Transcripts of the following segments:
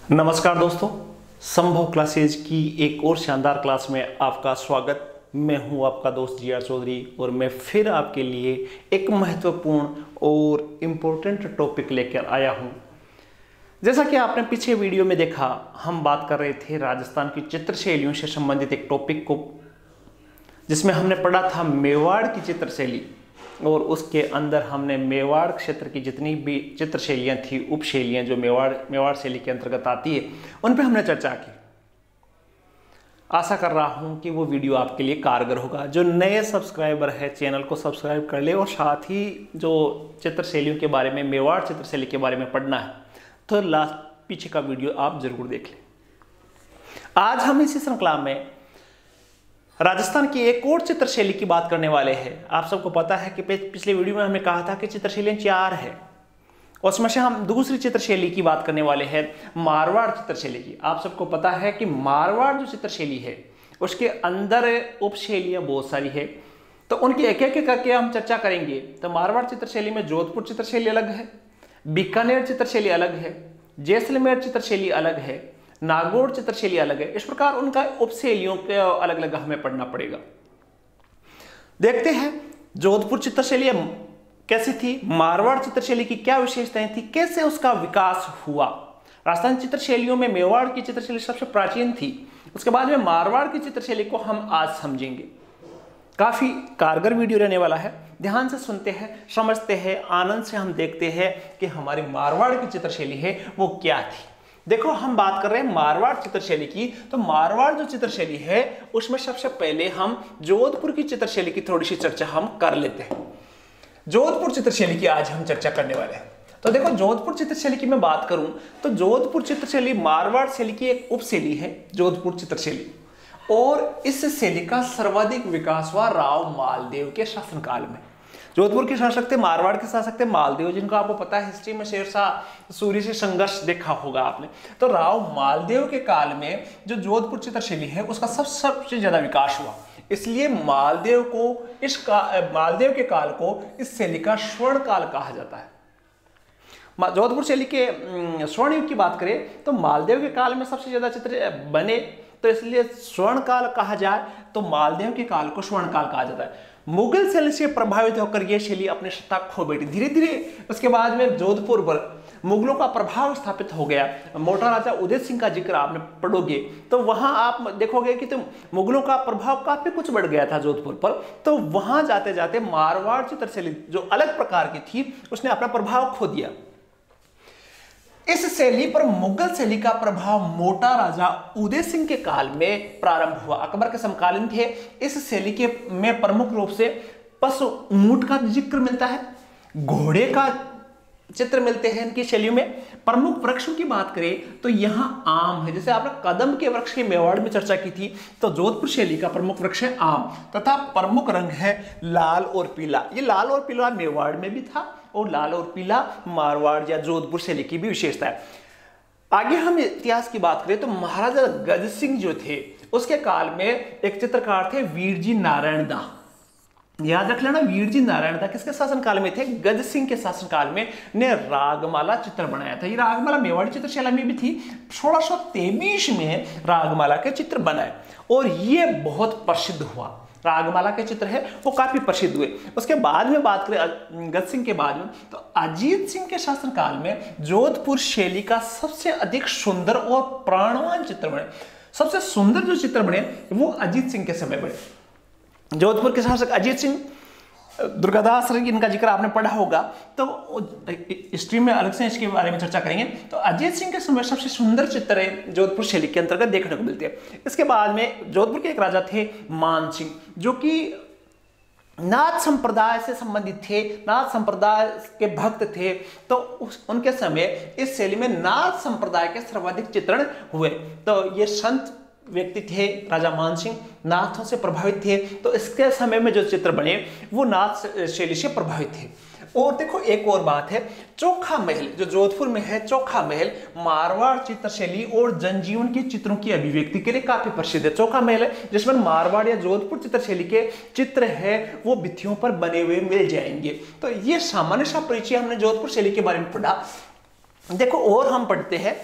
नमस्कार दोस्तों, संभव क्लासेज की एक और शानदार क्लास में आपका स्वागत। मैं हूं आपका दोस्त जी आर चौधरी और मैं फिर आपके लिए एक महत्वपूर्ण और इम्पोर्टेंट टॉपिक लेकर आया हूं। जैसा कि आपने पीछे वीडियो में देखा, हम बात कर रहे थे राजस्थान की चित्रशैलियों से संबंधित एक टॉपिक को, जिसमें हमने पढ़ा था मेवाड़ की चित्रशैली और उसके अंदर हमने मेवाड़ क्षेत्र की जितनी भी चित्रशैलियाँ थी, उपशैलियाँ जो मेवाड़ शैली के अंतर्गत आती है, उन पे हमने चर्चा की। आशा कर रहा हूँ कि वो वीडियो आपके लिए कारगर होगा। जो नए सब्सक्राइबर है चैनल को सब्सक्राइब कर ले और साथ ही जो चित्रशैलियों के बारे में, मेवाड़ चित्रशैली के बारे में पढ़ना है तो लास्ट पीछे का वीडियो आप जरूर देख लें। आज हम इसी श्रृंखला में राजस्थान की एक और चित्रशैली की बात करने वाले हैं। आप सबको पता है कि पिछले वीडियो में हमने कहा था कि चित्रशैलियाँ 4 है, उसमें से हम दूसरी चित्रशैली की बात करने वाले हैं, मारवाड़ चित्रशैली की। आप सबको पता है कि मारवाड़ जो चित्रशैली है उसके अंदर उपशैलियाँ बहुत सारी है, तो उनकी एक एक करके हम चर्चा करेंगे। तो मारवाड़ चित्रशैली में जोधपुर चित्रशैली अलग है, बीकानेर चित्रशैली अलग है, जैसलमेर चित्रशैली अलग है, नागौर चित्रशैली अलग है। इस प्रकार उनका उपशैलियों के अलग अलग हमें पढ़ना पड़ेगा। देखते हैं जोधपुर चित्रशैली कैसी थी, मारवाड़ चित्रशैली की क्या विशेषताएं थी, कैसे उसका विकास हुआ। राजस्थान चित्रशैलियों में मेवाड़ की चित्रशैली सबसे प्राचीन थी, उसके बाद में मारवाड़ की चित्रशैली को हम आज समझेंगे। काफी कारगर वीडियो रहने वाला है, ध्यान से सुनते हैं, समझते हैं, आनंद से हम देखते हैं कि हमारी मारवाड़ की चित्रशैली है वो क्या थी। देखो, हम बात कर रहे हैं मारवाड़ चित्रशैली की, तो मारवाड़ जो चित्रशैली है उसमें सबसे पहले हम जोधपुर की चित्रशैली की थोड़ी सी चर्चा हम कर लेते हैं। जोधपुर चित्रशैली की आज हम चर्चा करने वाले हैं। तो देखो, जोधपुर चित्रशैली की मैं बात करूं तो जोधपुर चित्रशैली मारवाड़ शैली की एक उपशैली है, जोधपुर चित्रशैली, और इस शैली का सर्वाधिक विकास हुआ राव मालदेव के शासनकाल में। जोधपुर के शासक थे, मारवाड़ के शासक थे मालदेव, जिनको आपको पता है हिस्ट्री में शेरशाह सूरी से संघर्ष देखा होगा आपने। तो राव मालदेव के काल में जो जोधपुर चित्रशैली है उसका सबसे ज्यादा विकास हुआ, इसलिए मालदेव के काल को इस शैली का स्वर्ण काल कहा जाता है। जोधपुर शैली के स्वर्ण युग की बात करें तो मालदेव के काल में सबसे ज्यादा चित्र बने, तो इसलिए स्वर्ण काल कहा जाए तो मालदेव के काल को स्वर्ण काल कहा जाता है। मुगल शैली से प्रभावित होकर यह शैली अपनी सत्ता खो बैठी। धीरे धीरे उसके बाद में जोधपुर पर मुगलों का प्रभाव स्थापित हो गया। मोटा राजा उदय सिंह का जिक्र आपने पढ़ोगे तो वहां आप देखोगे कि तो मुगलों का प्रभाव काफी कुछ बढ़ गया था जोधपुर पर। तो वहां जाते जाते मारवाड़ चित्रशैली जो अलग प्रकार की थी उसने अपना प्रभाव खो दिया। इस शैली पर मुगल शैली का प्रभाव मोटा राजा उदय सिंह के काल में प्रारंभ हुआ। अकबर के समकालीन थे। इस शैली के में प्रमुख रूप से पशु ऊंट का जिक्र मिलता है, घोड़े का चित्र मिलते हैं इनकी शैलियों में। प्रमुख वृक्षों की बात करें तो यहाँ आम है, जैसे आपने कदम के वृक्ष की मेवाड़ में चर्चा की थी, तो जोधपुर शैली का प्रमुख वृक्ष है आम, तथा प्रमुख रंग है लाल और पीला। ये लाल और पीला मेवाड़ में भी था और लाल और पीला मारवाड़ या जोधपुर शैली की भी विशेषता है। आगे हम इतिहास की बात करें तो महाराजा गज सिंह जो थे उसके काल में एक चित्रकार थे वीरजी नारायण दास। याद रख लेना, वीरजी नारायण दास किसके शासनकाल में थे? गज सिंह के शासनकाल में ने रागमाला चित्र बनाया था। ये रागमाला मेवाड़ी चित्रशैली में भी थी। 1623 में रागमाला के चित्र बनाए और ये बहुत प्रसिद्ध हुआ। रागमाला के चित्र है वो काफी प्रसिद्ध हुए। उसके बाद में बात करें गज सिंह के बाद में तो अजीत सिंह के शासनकाल में जोधपुर शैली का सबसे अधिक सुंदर और प्राणवान चित्र बने। सबसे सुंदर जो चित्र बने वो अजीत सिंह के समय बने। जोधपुर के शासक अजीत सिंह, दुर्गादास इनका जिक्र आपने पढ़ा होगा, तो हिस्ट्री में अलग से इसके बारे में चर्चा करेंगे। तो अजीत सिंह के समय सबसे सुंदर चित्र जोधपुर शैली के अंतर्गत देखने को मिलते हैं। इसके बाद में जोधपुर के एक राजा थे मान सिंह, जो कि नाथ संप्रदाय से संबंधित थे, नाथ संप्रदाय के भक्त थे। तो उनके समय इस शैली में नाथ संप्रदाय के सर्वाधिक चित्रण हुए। तो ये संत व्यक्ति थे राजा मान सिंह, नाथों से प्रभावित थे, तो इसके समय में जो चित्र बने वो नाथ शैली से प्रभावित थे। और देखो, एक और बात है, चोखा महल जो जोधपुर में है, चोखा महल मारवाड़ चित्रशैली और जनजीवन के चित्रों की अभिव्यक्ति के लिए काफी प्रसिद्ध है। चोखा महल है जिसमें मारवाड़ या जोधपुर चित्रशैली के चित्र है वो भित्तियों पर बने हुए मिल जाएंगे। तो ये सामान्य सा परिचय हमने जोधपुर शैली के बारे में पढ़ा। देखो, और हम पढ़ते हैं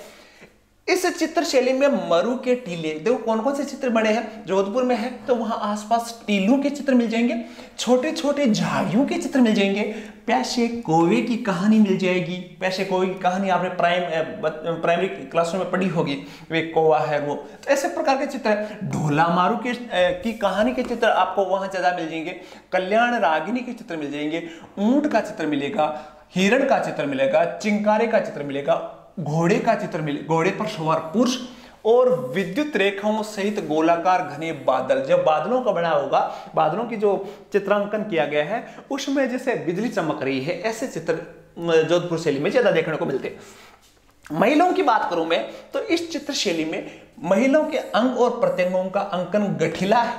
इस चित्र शैली में मरु के टीले, देखो कौन कौन से चित्र बने हैं, जोधपुर में है तो वहां आसपास टीलों के चित्र मिल जाएंगे, छोटे छोटे झाड़ियों के चित्र मिल जाएंगे, प्यासे कौवे की कहानी मिल जाएगी। प्यासे कौवे की कहानी आपने प्राइमरी क्लासों में पढ़ी होगी, वे कौवा है वो, तो ऐसे प्रकार के चित्र है। ढोला मारू की कहानी के चित्र आपको वहां ज्यादा मिल जाएंगे, कल्याण रागिनी के चित्र मिल जाएंगे, ऊंट का चित्र मिलेगा, हिरण का चित्र मिलेगा, चिंकारे का चित्र मिलेगा, घोड़े का चित्र मिले, घोड़े पर सवार पुरुष, और विद्युत रेखाओं सहित गोलाकार घने बादल। जब बादलों का बना होगा, बादलों की जो चित्रांकन किया गया है उसमें जैसे बिजली चमक रही है, ऐसे चित्र जोधपुर शैली में ज्यादा देखने को मिलते हैं। महिलाओं की बात करूं मैं तो इस चित्र शैली में महिलाओं के अंग और प्रत्यंगों का अंकन गठिला है।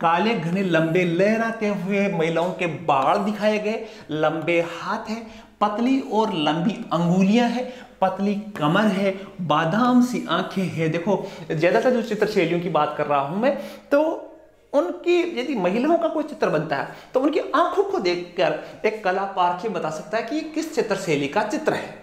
काले घने लंबे लहराते हुए महिलाओं के बाल दिखाए गए, लंबे हाथ है, पतली और लंबी अंगुलियां हैं, पतली कमर है, बादाम सी आंखें हैं। देखो ज्यादातर जो चित्र शैलियों की बात कर रहा हूं मैं, तो उनकी यदि महिलाओं का कोई चित्र बनता है तो उनकी आंखों को देखकर एक कला पारखी बता सकता है कि ये किस चित्र शैली का चित्र है।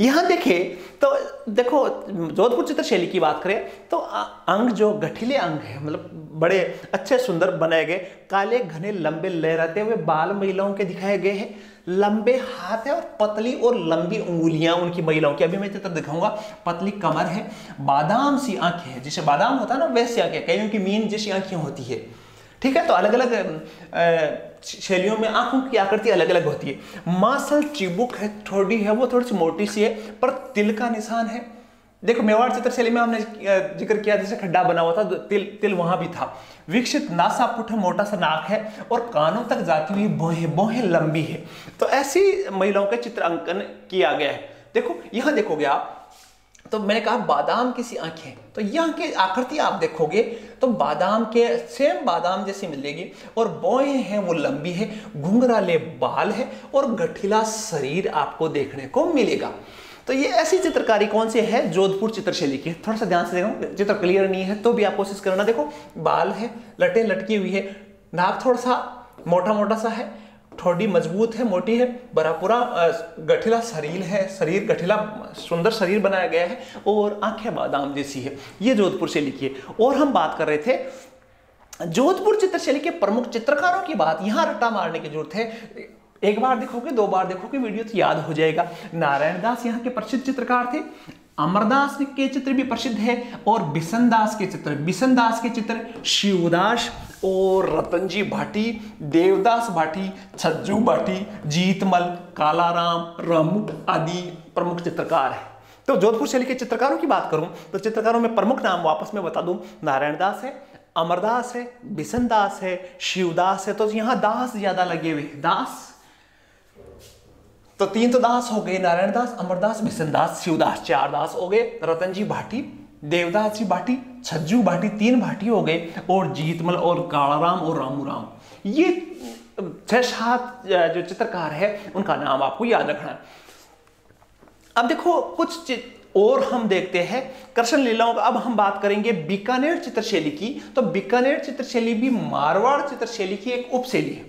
यहां देखें तो देखो जोधपुर चित्र शैली की बात करें तो अंग जो गठिले अंग है, मतलब बड़े अच्छे सुंदर बनाए गए, काले घने लंबे लहराते हुए बाल महिलाओं के दिखाए गए हैं, लंबे हाथ है और पतली और लंबी उंगलियां उनकी महिलाओं की, अभी मैं चित्र दिखाऊंगा, पतली कमर है, बादाम सी आंखें हैं, जैसे बादाम होता है ना वैसी आंखें, कईयों की मीन जैसी आंखें होती है, ठीक है। तो अलग अलग शैलियों में आंखों की आकृति अलग अलग होती है। मासल चिबुक है, ठोड़ी है वो थोड़ी सी मोटी सी है, पर तिल का निशान है। देखो मेवाड़ चित्र शैली में हमने जिक्र किया जैसे खड्डा बना हुआ था, तिल वहां भी था। विकसित नासापुट है, मोटा सा नाक है और कानों तक जाती हुई बोहें लंबी है। तो ऐसी महिलाओं का चित्र अंकन किया गया है। देखो यहां देखोगे आप, तो मैंने कहा बादाम की सी आंखें, तो यहाँ की आकृति आप देखोगे तो बादाम के सेम बादाम जैसी मिलेगी, और बोहें हैं वो लंबी है, घुंघराले बाल है और गठिला शरीर आपको देखने को मिलेगा। तो ये ऐसी चित्रकारी कौन सी है, जोधपुर चित्र शैली की। थोड़ा सा ध्यान से देखो, चित्र क्लियर नहीं है तो भी आप कोशिश करना। देखो बाल है, लटें लटकी हुई है, नाक थोड़ा सा मोटा मोटा सा है, ठोड़ी मजबूत है, मोटी है, बड़ा पूरा गठिला शरीर है, शरीर गठिला सुंदर शरीर बनाया गया है, और आंखें बादाम जैसी है। ये जोधपुर शैली की है। और हम बात कर रहे थे जोधपुर चित्र शैली के प्रमुख चित्रकारों की बात, यहां रट्टा मारने की जरूरत है। एक बार देखोगे, दो बार देखोगे वीडियो तो याद हो जाएगा। नारायण दास यहाँ के प्रसिद्ध चित्रकार थे, अमरदास के चित्र भी प्रसिद्ध है, और बिशन दास के चित्र शिवदास और रतनजी भाटी, देवदास भाटी, छज्जू भाटी, जीतमल, कालाराम, रामू आदि प्रमुख चित्रकार है। तो जोधपुर शैली के चित्रकारों की बात करूं तो चित्रकारों में प्रमुख नाम वापस में बता दूं, नारायण दास है, अमरदास है, बिशन दास है, शिवदास है। तो यहां दास ज्यादा लगे हुए, दास तो तीन तो दास हो गए, नारायण दास, अमरदास, बिशन दास, शिवदास, चार दास हो गए। रतनजी भाटी, देवदास जी भाटी, छज्जू भाटी, तीन भाटी हो गए, और जीतमल और कालाराम और रामू राम, ये 6-7 जो चित्रकार है उनका नाम आपको याद रखना है। अब देखो कुछ और हम देखते हैं कृष्ण लीलाओं का। अब हम बात करेंगे बीकानेर चित्रशैली की। तो बीकानेर चित्रशैली भी मारवाड़ चित्रशैली की एक उपशैली है।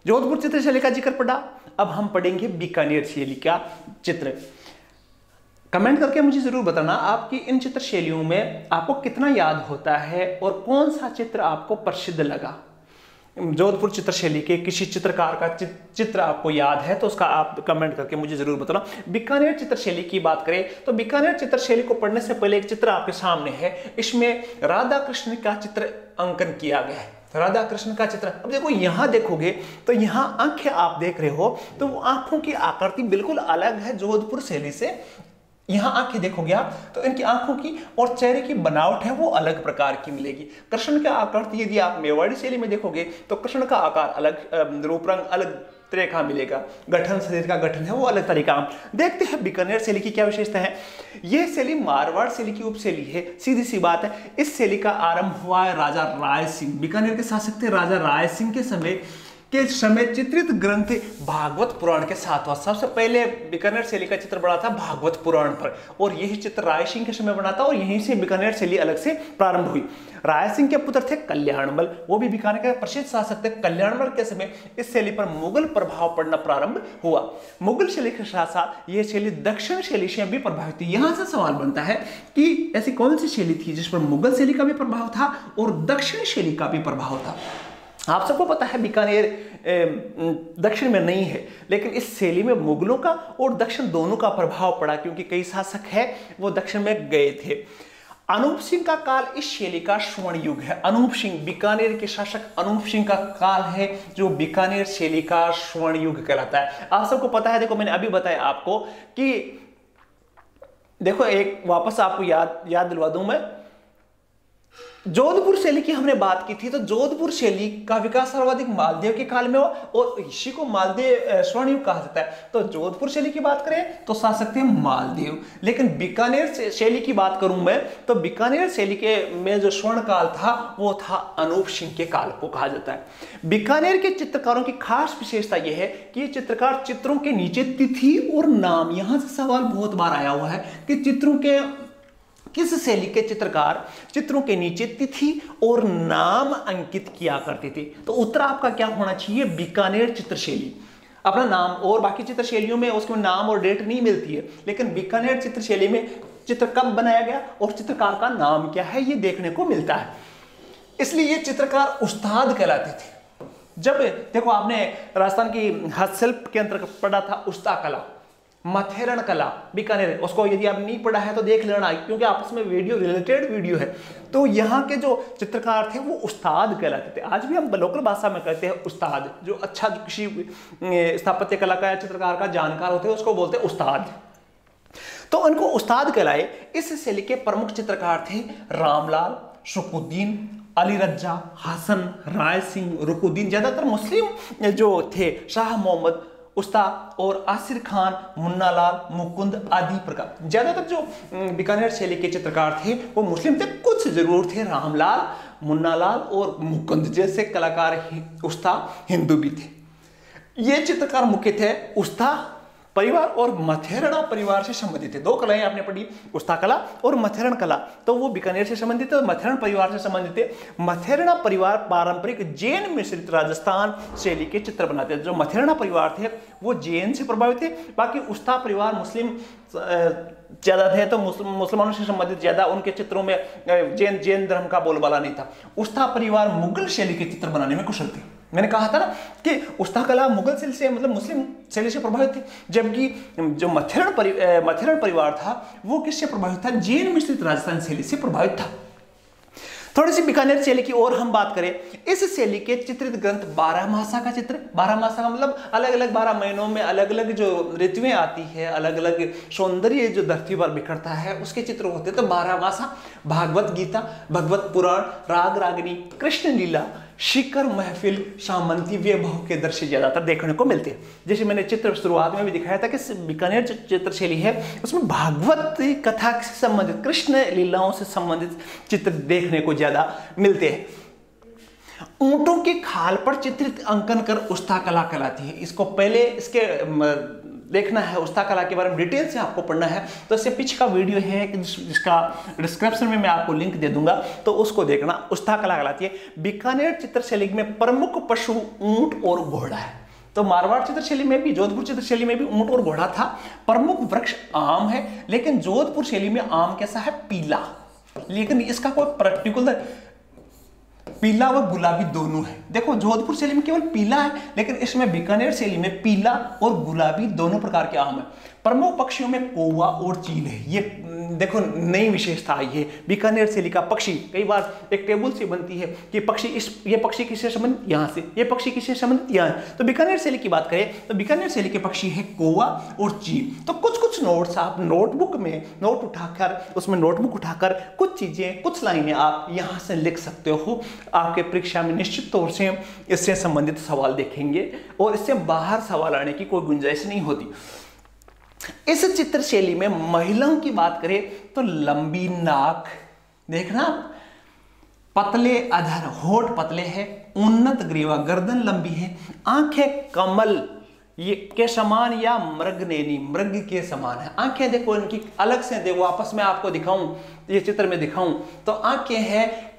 जोधपुर चित्रशैली का जिक्र पड़ा, अब हम पढ़ेंगे बीकानेर शैली का चित्र। कमेंट करके मुझे जरूर बताना आपकी इन चित्र शैलियों में आपको कितना याद होता है और कौन सा चित्र आपको प्रसिद्ध लगा। जोधपुर चित्र शैली के किसी चित्रकार का चित्र आपको याद है तो उसका आप कमेंट करके मुझे जरूर बताना। बीकानेर चित्र शैली की बात करें तो बीकानेर चित्र शैली को पढ़ने से पहले एक चित्र आपके सामने है, इसमें राधा कृष्ण का चित्र अंकन किया गया है। राधा कृष्ण का चित्र, अब देखो यहां देखोगे तो यहां आंखें आप देख रहे हो तो वो आंखों की आकृति बिल्कुल अलग है जोधपुर शैली से। यहां आंखें देखोगे आप तो इनकी आंखों की और चेहरे की बनावट है वो अलग प्रकार की मिलेगी। कृष्ण का आकृति यदि आप मेवाड़ी शैली में देखोगे तो कृष्ण का आकार अलग, रूप रंग अलग तरह का मिलेगा, गठन शरीर का गठन है वो अलग तरीका। देखते हैं बीकानेर शैली की क्या विशेषता है। यह शैली मारवाड़ शैली की उपशैली है, सीधी सी बात है। इस शैली का आरंभ हुआ है राजा राय सिंह, बीकानेर के शासक थे राजा राय सिंह के समय के समय चित्रित ग्रंथ भागवत पुराण के साथ हुआ। सबसे पहले बीकानेर शैली का चित्र बना था भागवत पुराण पर, और यही चित्र राय सिंह के समय बना था, और यहीं से बीकानेर शैली अलग से प्रारंभ हुई। राय सिंह के पुत्र थे कल्याणमल, वो भी बीकानेर के प्रसिद्ध शासक थे। कल्याणमल के समय इस शैली पर मुगल प्रभाव पड़ना प्रारंभ हुआ। मुगल शैली के साथ साथ यह शैली दक्षिण शैली से भी प्रभावित थी। यहां से सवाल बनता है कि ऐसी कौन सी शैली थी जिस पर मुगल शैली का भी प्रभाव था और दक्षिण शैली का भी प्रभाव था। आप सबको पता है बीकानेर दक्षिण में नहीं है, लेकिन इस शैली में मुगलों का और दक्षिण दोनों का प्रभाव पड़ा, क्योंकि कई शासक है वो दक्षिण में गए थे। अनूप सिंह का काल इस शैली का स्वर्ण युग है। अनूप सिंह, बीकानेर के शासक अनूप सिंह का काल है जो बीकानेर शैली का स्वर्ण युग कहलाता है। आप सबको पता है, देखो मैंने अभी बताया आपको कि देखो एक वापस आपको याद दिलवा दूं मैं, जोधपुर शैली की हमने बात की थी, तो जोधपुर शैली का विकास सर्वाधिक मालदेव के काल में हुआ और इसी को मालदेव स्वर्ण युग कहा जाता है। तो जोधपुर शैली की बात करें तो शासक थे मालदेव, लेकिन बीकानेर शैली की बात करूं मैं तो बीकानेर शैली के में जो स्वर्ण काल था वो था अनूप सिंह के काल को कहा जाता है। बीकानेर के चित्रकारों की खास विशेषता यह है कि ये चित्रकार चित्रों के नीचे तिथि और नाम, यहां से सवाल बहुत बार आया हुआ है कि चित्रों के किस शैली के चित्रकार चित्रों के नीचे तिथि और नाम अंकित किया करते थे। तो उत्तर आपका क्या होना चाहिए, बीकानेर चित्र शैली। अपना नाम, और बाकी चित्र शैलियों में उसमें नाम और डेट नहीं मिलती है, लेकिन बीकानेर चित्र शैली में चित्र कब बनाया गया और चित्रकार का नाम क्या है ये देखने को मिलता है। इसलिए ये चित्रकार उस्ताद कहलाते थे। जब देखो आपने राजस्थान की हस्तशिल्प के अंतर्गत पढ़ा था उस्ता कला, मथेरण कला बीकानेर, उसको यदि आप नहीं पढ़ा है तो देख लेना, क्योंकि आपस में रिलेटेड वीडियो है। तो यहाँ के जो चित्रकार थे वो उस्ताद कहलाते थे। आज भी हम लोकल भाषा में कहते हैं उस्ताद, जो अच्छा किसी स्थापत्य कला का या चित्रकार का जानकार होते हैं उसको बोलते हैं उस्ताद। तो उनको उस्ताद कहलाए। इस शैली के प्रमुख चित्रकार थे रामलाल, शुकुद्दीन, अली रज्जा, हसन, राय सिंह, रुकुद्दीन। ज्यादातर मुस्लिम जो थे शाह मोहम्मद, उस्ता और आसिर खान, मुन्नालाल, मुकुंद आदि प्रकार। ज्यादातर जो बीकानेर शैली के चित्रकार थे वो मुस्लिम थे, कुछ जरूर थे रामलाल, मुन्नालाल और मुकुंद जैसे कलाकार उस्ता हिंदू भी थे। ये चित्रकार मुख्य थे उस्ता परिवार और मथेरणा परिवार से संबंधित है। दो कलाएं आपने पढ़ी, उस्ता कला और मथेरण कला, तो वो बीकानेर से संबंधित है और मथेरण परिवार से संबंधित है। मथेरणा परिवार पारंपरिक जैन मिश्रित राजस्थान शैली के चित्र बनाते हैं। जो मथेरणा परिवार थे वो जैन से प्रभावित थे, बाकी उस्ता परिवार मुस्लिम ज्यादा थे, तो मुसलमानों से संबंधित ज्यादा उनके चित्रों में जैन धर्म का बोलबाला नहीं था। उस्ता परिवार मुगल शैली के चित्र बनाने में कुशल थे। मैंने कहा था ना कि उस्ता कला मुगल शैली से मतलब मुस्लिम शैली से प्रभावित थी, जबकि जो मथेरण परिवार था वो किससे प्रभावित था, जैन मिश्रित राजस्थान शैली से प्रभावित था। थोड़ी सी बीकानेर शैली की और हम बात करें, इस शैली के चित्रित ग्रंथ 12 मासा का चित्र, 12 मासा का मतलब अलग अलग 12 महीनों में अलग अलग जो ऋतुएं आती है, अलग अलग सौंदर्य जो धरती पर बिखरता है उसके चित्र होते हैं। तो 12 मासा भागवत गीता, भगवत पुराण, राग रागिनी, कृष्ण लीला, शिखर महफिल, सामंती वैभव के दृश्य ज्यादातर देखने को मिलते हैं। जैसे मैंने चित्र शुरुआत में भी दिखाया था कि बीकानेर चित्र शैली है उसमें भागवत कथा से संबंधित, कृष्ण लीलाओं से संबंधित चित्र देखने को ज्यादा मिलते हैं। ऊंटों के खाल पर चित्रित अंकन कर उस्ता कला कहलाती है। इसको पहले इसके देखना है, उस्ता कला के बारे में डिटेल से आपको पढ़ना है तो इससे पीछे का वीडियो है जिसका डिस्क्रिप्शन में मैं आपको लिंक दे दूंगा, तो उसको देखना। उस्ता कला कहलाती है। बीकानेर चित्रशैली में प्रमुख पशु ऊंट और घोड़ा है। तो मारवाड़ चित्रशैली में भी, जोधपुर चित्रशैली में भी ऊंट और घोड़ा था। प्रमुख वृक्ष आम है, लेकिन जोधपुर शैली में आम कैसा है, पीला, लेकिन इसका कोई पर्टिकुलर पीला व गुलाबी दोनों है। देखो जोधपुर शैली में केवल पीला है, लेकिन इसमें बीकानेर शैली में पीला और गुलाबी दोनों प्रकार के आम है। प्रमुख पक्षियों में कौवा और चील है। ये देखो नई विशेषता आई है बीकानेर शैली का। पक्षी कई बार एक टेबल से बनती है कि पक्षी ये पक्षी किससे संबंधित, यहाँ से, ये पक्षी किससे संबंधित, यहाँ। तो बीकानेर शैली की बात करें तो बीकानेर शैली के पक्षी है कौवा और चील। तो कुछ नोट्स आप नोटबुक में उसमें नोटबुक उठाकर कुछ चीजें, कुछ लाइनें आप यहाँ से लिख सकते हो। आपके परीक्षा में निश्चित तौर से इससे संबंधित सवाल देखेंगे और इससे बाहर सवाल आने की कोई गुंजाइश नहीं होती। इस चित्र शैली में महिलाओं की बात करें तो लंबी नाक, देखना, पतले अधर, होठ पतले हैं, उन्नत ग्रीवा, गर्दन लंबी है, आंखें कमल ये के समान या मृगनयनी, मृग के समान है। आंखें देखो इनकी अलग से, देखो आपस में आपको दिखाऊं, ये चित्र में दिखाऊं तो आंखें हैं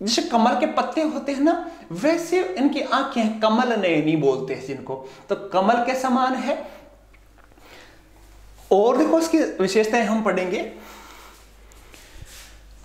जैसे कमल के पत्ते होते हैं ना, वैसे इनकी आंखें हैं, कमल नयनी बोलते हैं जिनको, तो कमल के समान है। और देखो इसकी विशेषताएं हम पढ़ेंगे।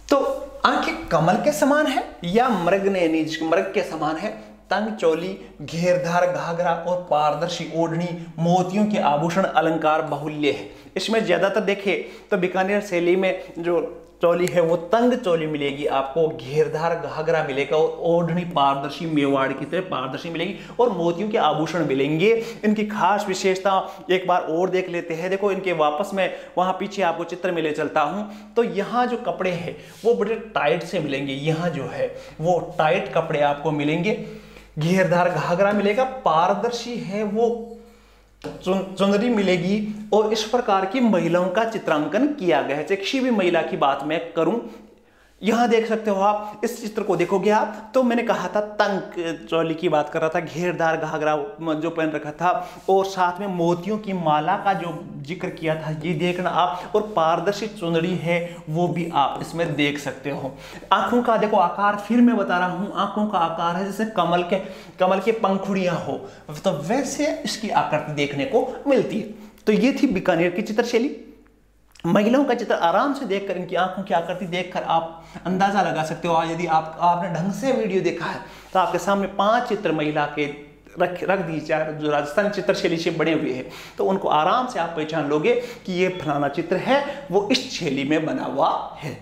तो आंखें कमल के समान है या मृगनयनी, मृग के समान है, तंग चोली, घेरदार घाघरा और पारदर्शी ओढ़नी, मोतियों के आभूषण, अलंकार बाहुल्य है। इसमें ज्यादातर देखे तो बीकानेर शैली में जो चोली है वो तंग चोली मिलेगी आपको, घेरदार घाघरा मिलेगा और ओढ़नी पारदर्शी मेवाड़ की तरह पारदर्शी मिलेगी और मोतियों के आभूषण मिलेंगे। इनकी खास विशेषता एक बार और देख लेते हैं। देखो इनके वापस में वहां पीछे आपको चित्र में ले चलता हूं, तो यहाँ जो कपड़े हैं वो बड़े टाइट से मिलेंगे, यहाँ जो है वो टाइट कपड़े आपको मिलेंगे, घेरदार घाघरा मिलेगा, पारदर्शी है वो चुनरी मिलेगी और इस प्रकार की महिलाओं का चित्रांकन किया गया है। किसी भी महिला की बात मैं करूं, यहां देख सकते हो आप, इस चित्र को देखोगे आप तो मैंने कहा था तंग चोली की बात कर रहा था, घेरदार घाघरा जो पहन रखा था और साथ में मोतियों की माला का जो जिक्र किया था, ये देखना आप, और पारदर्शी चुनरी है वो भी आप इसमें देख सकते हो। आंखों का देखो आकार, फिर मैं बता रहा हूं, आंखों का आकार है जैसे कमल के पंखुड़ियां हो, तो वैसे इसकी आकृति देखने को मिलती है। तो ये थी बीकानेर की चित्रशैली। महिलाओं का चित्र आराम से देखकर, इनकी आंखों की आकृति देखकर आप अंदाजा लगा सकते हो। यदि आपने ढंग से वीडियो देखा है तो आपके सामने 5 चित्र महिला के रख दीजिए जो राजस्थानी चित्रशैली से बने हुए हैं, तो उनको आराम से आप पहचान लोगे कि ये फलाना चित्र है, वो इस शैली में बना हुआ है।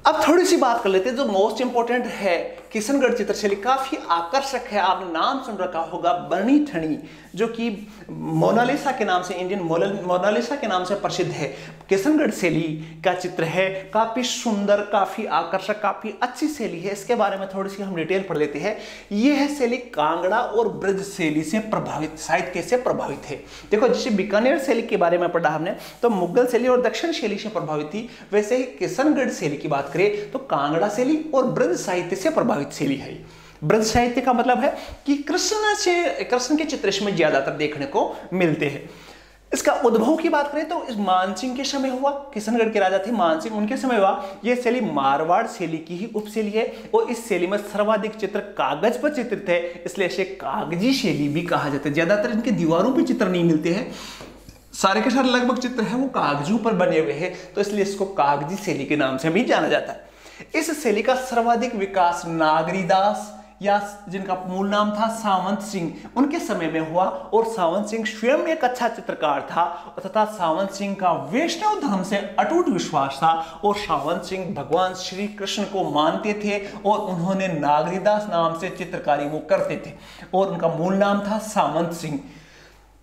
अब थोड़ी सी बात कर लेते हैं जो मोस्ट इंपोर्टेंट है। किशनगढ़ चित्रशैली काफी आकर्षक है, आपने नाम सुन रखा होगा बनी ठनी, जो कि मोनालिसा के नाम से, इंडियन मोनालिसा के नाम से प्रसिद्ध है। किशनगढ़ शैली का चित्र है, काफी सुंदर, काफी आकर्षक, काफी अच्छी शैली है। इसके बारे में थोड़ी सी हम डिटेल पढ़ लेते हैं। यह शैली कांगड़ा और ब्रज शैली से प्रभावित, साहित्य से प्रभावित है। देखो जैसे बीकानेर शैली के बारे में पढ़ा हमने तो मुगल शैली और दक्षिण शैली से प्रभावित थी, वैसे ही किशनगढ़ शैली की बात करें तो कांगड़ा शैली और ब्रज साहित्य से प्रभावित शैली है। ब्रज साहित्य का मतलब है कि कृष्ण के चित्र इसमें ज्यादातर देखने को मिलते हैं। इसका उद्भव की बात करें तो इस मानसिंह के समय हुआ, किशनगढ़ के राजा थे मानसिंह, उनके समय हुआ। यह शैली मारवाड़ शैली की ही उपशैली है और इस शैली में सर्वाधिक चित्र कागज पर चित्रित है, इसलिए इसे कागजी शैली भी कहा जाता है। ज्यादातर इनके दीवारों पर चित्र नहीं मिलते हैं, सारे के सारे लगभग चित्र है वो कागजों पर बने हुए हैं, तो इसलिए इसको कागजी शैली के नाम से भी जाना जाता है। इस शैली का सर्वाधिक विकास नागरीदास या जिनका मूल नाम था सावंत सिंह, उनके समय में हुआ और सावंत सिंह स्वयं एक अच्छा चित्रकार था तथा सावंत सिंह का वैष्णव धर्म से अटूट विश्वास था और सावंत सिंह भगवान श्री कृष्ण को मानते थे और उन्होंने नागरीदास नाम से चित्रकारी वो करते थे और उनका मूल नाम था सावंत सिंह।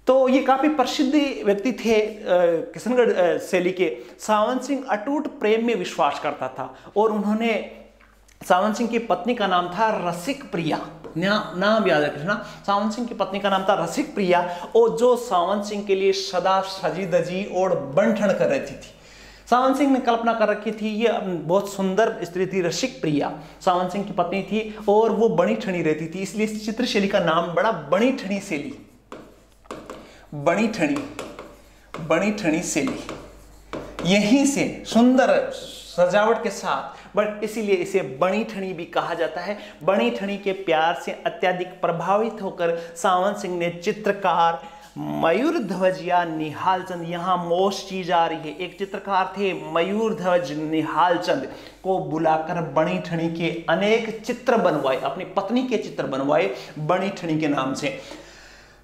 तो ये काफी प्रसिद्ध व्यक्ति थे किशनगढ़ शैली के। सावंत सिंह अटूट प्रेम में विश्वास करता था और उन्होंने, सावंत सिंह की पत्नी का नाम था रसिक प्रिया, नाम याद रखना, सावंत सिंह की पत्नी का नाम था रसिक प्रिया, और जो सावंत सिंह के लिए सदा सजी दजी और बंठन कर रही थी। सावंत सिंह ने कल्पना कर रखी थी, ये बहुत सुंदर स्त्री थी रसिक प्रिया, सावंत सिंह की पत्नी थी और वो बनी ठनी रहती थी, इसलिए इस चित्र शैली का नाम बड़ा बनी ठनी शैली, बनी ठनी शैली, यहीं से सुंदर सजावट के साथ, बट इसीलिए इसे बनी ठनी भी कहा जाता है। बनी ठनी के प्यार से अत्यधिक प्रभावित होकर सावंत सिंह ने चित्रकार मयूर ध्वज या निहाल चंद, यहाँ मोस्ट चीज आ रही है, एक चित्रकार थे मयूर ध्वज निहाल चंद को बुलाकर बनी ठनी के अनेक चित्र बनवाए, अपनी पत्नी के चित्र बनवाए बनी ठनी के नाम से।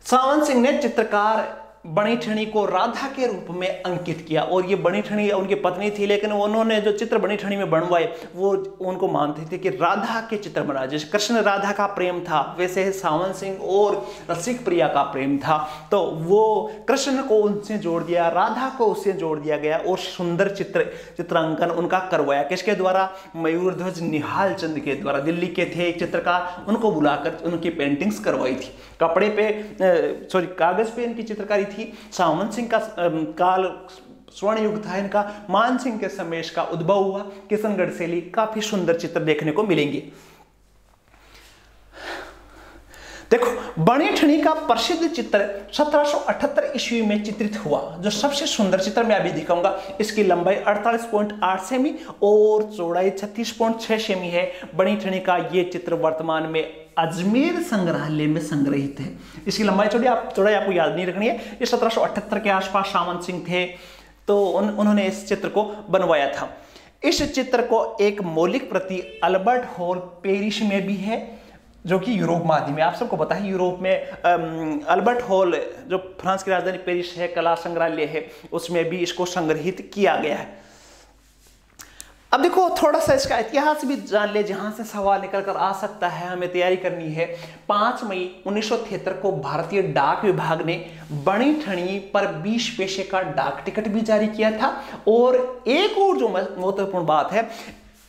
सावंत सिंह ने चित्रकार बनी ठनी को राधा के रूप में अंकित किया और ये बनी ठनी उनकी पत्नी थी, लेकिन उन्होंने जो चित्र बनी ठनी में बनवाए वो उनको मानते थे कि राधा के चित्र बना, जैसे कृष्ण राधा का प्रेम था वैसे सावंत सिंह और रसिक प्रिया का प्रेम था, तो वो कृष्ण को उनसे जोड़ दिया, राधा को उससे जोड़ दिया गया और सुंदर चित्रांकन उनका करवाया। किसके द्वारा? मयूर ध्वज निहाल चंद के द्वारा, दिल्ली के थे एक चित्रकार, उनको बुलाकर उनकी पेंटिंग्स करवाई थी। कपड़े पे कागज पे इनकी चित्रकारी थी। सावंत सिंह का काल स्वर्ण युग था इनका, मान सिंह के समय इसका उद्भव हुआ। किशनगढ़ शैली काफी सुंदर चित्र देखने को मिलेंगे। देखो, बणी ठनी का प्रसिद्ध चित्र 1778 ईस्वी में चित्रित हुआ। जो सबसे सुंदर चित्र मैं अभी दिखाऊंगा, इसकी लंबाई 48.8 सेमी और चौड़ाई 36.6 सेमी है। बणी ठनी का ये चित्र वर्तमान में अजमेर संग्रहालय में संग्रहित है। इसकी लंबाई चौड़ाई आपको याद नहीं रखनी है। ये 1778 के आसपास सामंत सिंह थे, तो उन्होंने इस चित्र को बनवाया था। इस चित्र को एक मौलिक प्रति अल्बर्ट हॉल पेरिस में भी है, जो कि यूरोप महाद्वीप में, आप सबको पता है यूरोप में अल्बर्ट हॉल जो फ्रांस की राजधानी पेरिस है, कला संग्रहालय है, उसमें भी इसको संग्रहित किया गया है। अब देखो, थोड़ा सा इसका इतिहास भी जान ले, जहां से सवाल निकल कर आ सकता है, हमें तैयारी करनी है। 5 मई 1973 को भारतीय डाक विभाग ने बणी ठनी पर 20 पैसे का डाक टिकट भी जारी किया था। और एक और जो महत्वपूर्ण बात है,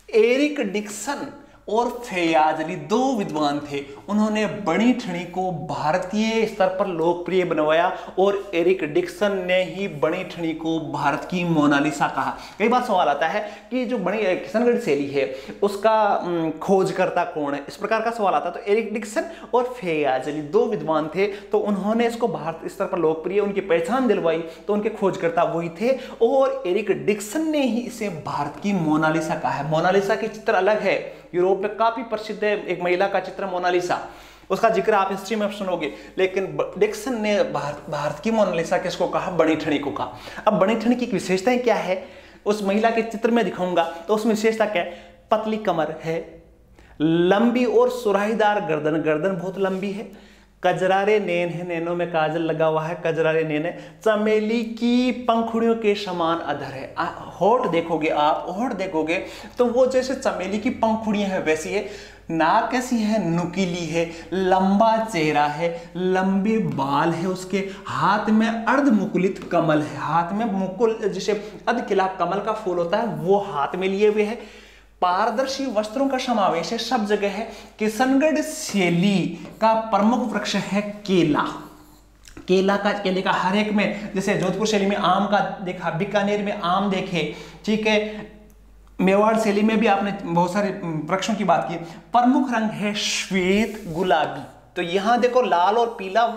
एरिक डिक्सन और फैयाज अली 2 विद्वान थे, उन्होंने बणी ठनी को भारतीय स्तर पर लोकप्रिय बनवाया। और एरिक डिक्सन ने ही बणी ठनी को भारत की मोनालिसा कहा। कई बार सवाल आता है कि जो बणी किशनगढ़ शैली है उसका खोजकर्ता कौन है, इस प्रकार का सवाल आता है। तो एरिक डिक्सन और फैयाज अली 2 विद्वान थे, तो उन्होंने इसको भारत स्तर पर लोकप्रिय, उनकी पहचान दिलवाई, तो उनके खोजकर्ता वही थे। और एरिक डिक्सन ने ही इसे भारत की मोनालिसा कहा है। मोनालिसा की चित्र अलग है, यूरोप में काफी प्रसिद्ध है एक महिला का चित्र मोनालिसा, उसका जिक्र आप हिस्ट्री में सुनोगे। लेकिन डिक्सन ने भारत की मोनालिसा किसको कहा? बणी ठनी को कहा। अब बणी ठनी की विशेषताएं क्या है, उस महिला के चित्र में दिखाऊंगा। तो उसमें विशेषता क्या है? पतली कमर है, लंबी और सुराहीदार गर्दन, गर्दन बहुत लंबी है, कजरारे नैन है, नैनों में काजल लगा हुआ है, कजरारे नैन है, चमेली की पंखुड़ियों के समान अधर है। होठ देखोगे आप, होठ देखोगे तो वो जैसे चमेली की पंखुड़ियां है वैसी है। नाक कैसी है? नुकीली है, लंबा चेहरा है, लंबे बाल है उसके, हाथ में अर्धमुकुलित कमल है, हाथ में मुकुल जैसे अर्धखिला कमल का फूल होता है वो हाथ में लिए हुए है। पारदर्शी वस्त्रों का समावेश है सब जगह है। किशनगढ़ शैली का प्रमुख वृक्ष है केला। केले का हर एक में, जैसे जोधपुर शैली में आम का देखा, बीकानेर में आम देखे, ठीक है, मेवाड़ शैली में भी आपने बहुत सारे वृक्षों की बात की। प्रमुख रंग है श्वेत गुलाबी। तो यहाँ देखो, लाल और पीला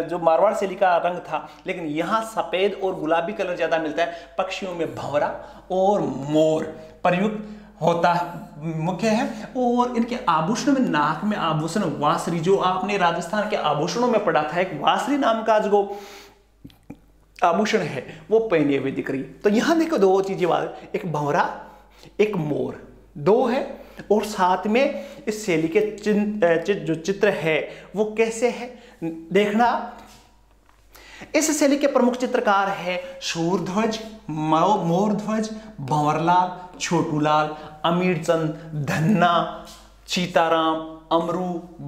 जो मारवाड़ शैली का रंग था, लेकिन यहाँ सफेद और गुलाबी कलर ज्यादा मिलता है। पक्षियों में भंवरा और मोर प्रयुक्त होता मुख्य है। और इनके आभूषण में, नाक में आभूषण वासरी, जो आपने राजस्थान के आभूषणों में पढ़ा था, एक वासरी नाम का जो आभूषण है वो पहने हुए दिख रही। तो यहां देखो 2 चीजें बात, एक भंवरा एक मोर, 2 है। और साथ में इस शैली के जो चित्र है वो कैसे है देखना। इस शैली के प्रमुख चित्रकार है सूरध्वज, मोरध्वज, भंवरलाल, छोटूलाल, अमीरचंद, धन्ना, सीताराम, अमरू,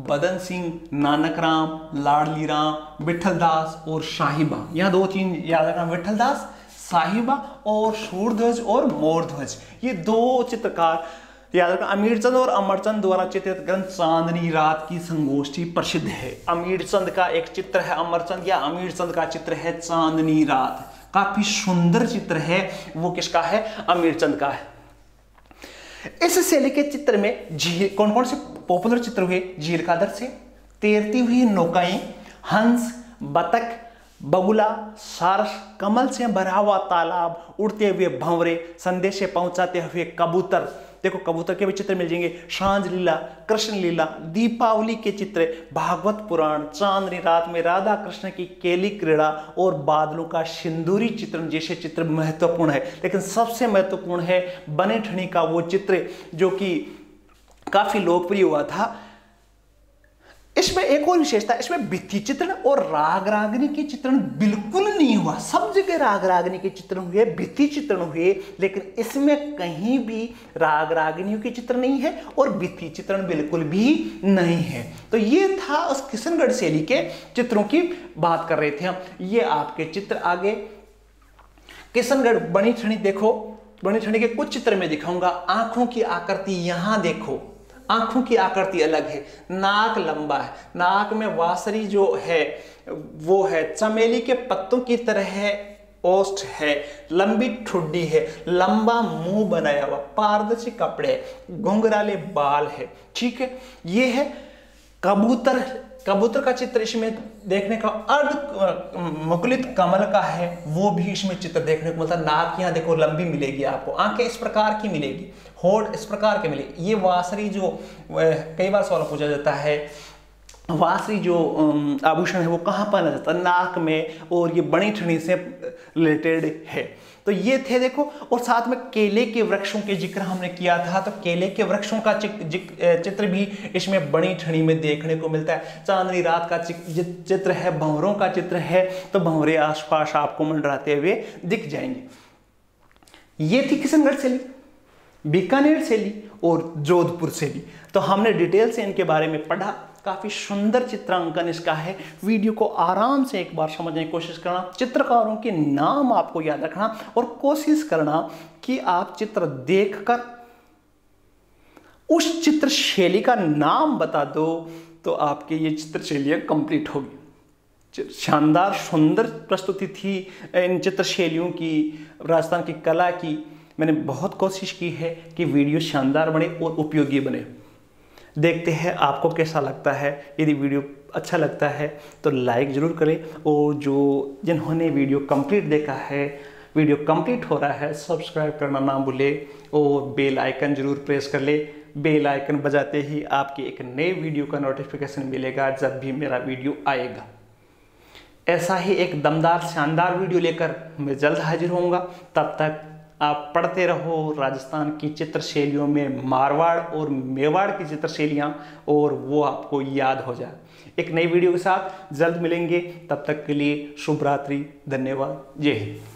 बदन सिंह, नानकराम, लाडलीराम, विठलदास और साहिबा। यहाँ 2 चीज याद रखना, विठलदास, साहिबा और सूरध्वज और मोरध्वज, ये 2 चित्रकार याद रखना। अमीरचंद और अमरचंद द्वारा चित्रित ग्रंथ चांदनी रात की संगोष्ठी प्रसिद्ध है। अमीरचंद का एक चित्र है अमरचंद, या अमीरचंद का चित्र है चांदनी रात, काफी सुंदर चित्र है। वो किसका है? अमीरचंद का है। इस शैली के चित्र में झील, कौन कौन से पॉपुलर चित्र हुए? झील का दृश्य, तैरती हुई नौकाएं, हंस, बतख, बगुला, सारस, कमल से भरा हुआ तालाब, उड़ते हुए भंवरे, संदेश पहुंचाते हुए कबूतर, देखो कबूतर के भी चित्र मिल जाएंगे, सांझ लीला, कृष्ण लीला, दीपावली के चित्र, भागवत पुराण, चांदनी रात में राधा कृष्ण की केली क्रीड़ा और बादलों का सिंदूरी चित्रण जैसे चित्र महत्वपूर्ण है। लेकिन सबसे महत्वपूर्ण है बणी ठनी का वो चित्र जो कि काफी लोकप्रिय हुआ था। इसमें एक और विशेषता, इसमें भित्ति चित्रण और राग रागनी के चित्रण बिल्कुल नहीं हुआ। सब जगह राग रागनी के चित्रण हुए, भित्ति चित्रण हुए, लेकिन इसमें कहीं भी राग रागनियों के चित्र नहीं है और भित्ति चित्रण बिल्कुल भी नहीं है। तो ये था उस किशनगढ़ शैली के चित्रों की बात कर रहे थे हम। ये आपके चित्र आगे किशनगढ़ बणी ठनी, देखो बणी ठनी के कुछ चित्र में दिखाऊंगा। आंखों की आकृति यहां देखो, आंखों की आकृति अलग है, नाक लंबा है, नाक में वासरी जो है वो है चमेली के पत्तों की तरह है, ओष्ठ है, लंबी ठुड्डी है, लंबा मुंह बनाया हुआ, पारदर्शी कपड़े, घुंघराले बाल है, ठीक है। ये है कबूतर कबूतर का चित्र इसमें देखने का, अर्ध मुकुलित कमल का है वो भी इसमें चित्र देखने को मिलता है। नाक यहाँ देखो लंबी मिलेगी आपको, आंखें इस प्रकार की मिलेगी, होठ इस प्रकार के मिलेगी। ये वासरी जो कई बार सवाल पूछा जाता है, वासरी जो आभूषण है वो कहाँ पाया जाता है? नाक में, और ये बड़ी ठणी से रिलेटेड है। तो ये थे देखो, और साथ में केले के वृक्षों के जिक्र हमने किया था, तो केले के वृक्षों का चित्र भी इसमें बड़ी ठणी में देखने को मिलता है। चांदनी रात का चित्र है, भंवरों का चित्र है, तो भंवरे आसपास आपको मंडराते हुए दिख जाएंगे। ये थी किशनगढ़ से ली, बीकानेर से ली और जोधपुर से ली। तो हमने डिटेल से इनके बारे में पढ़ा, काफी सुंदर चित्रांकन इसका है। वीडियो को आराम से एक बार समझने की कोशिश करना, चित्रकारों के नाम आपको याद रखना और कोशिश करना कि आप चित्र देखकर उस चित्र शैली का नाम बता दो, तो आपकी ये चित्र शैलियां कंप्लीट होगी। शानदार सुंदर प्रस्तुति थी इन चित्र शैलियों की, राजस्थान की कला की। मैंने बहुत कोशिश की है कि वीडियो शानदार बने और उपयोगी बने। देखते हैं आपको कैसा लगता है। यदि वीडियो अच्छा लगता है तो लाइक ज़रूर करें, और जो जिन्होंने वीडियो कंप्लीट देखा है, वीडियो कंप्लीट हो रहा है, सब्सक्राइब करना ना भूले और बेल आइकन ज़रूर प्रेस कर ले। बेल आइकन बजाते ही आपकी एक नए वीडियो का नोटिफिकेशन मिलेगा जब भी मेरा वीडियो आएगा। ऐसा ही एक दमदार शानदार वीडियो लेकर मैं जल्द हाजिर होऊंगा। तब तक आप पढ़ते रहो राजस्थान की चित्र शैलियों में मारवाड़ और मेवाड़ की चित्र शैलियाँ, और वो आपको याद हो जाए। एक नई वीडियो के साथ जल्द मिलेंगे, तब तक के लिए शुभ रात्रि, धन्यवाद, जय हिंद।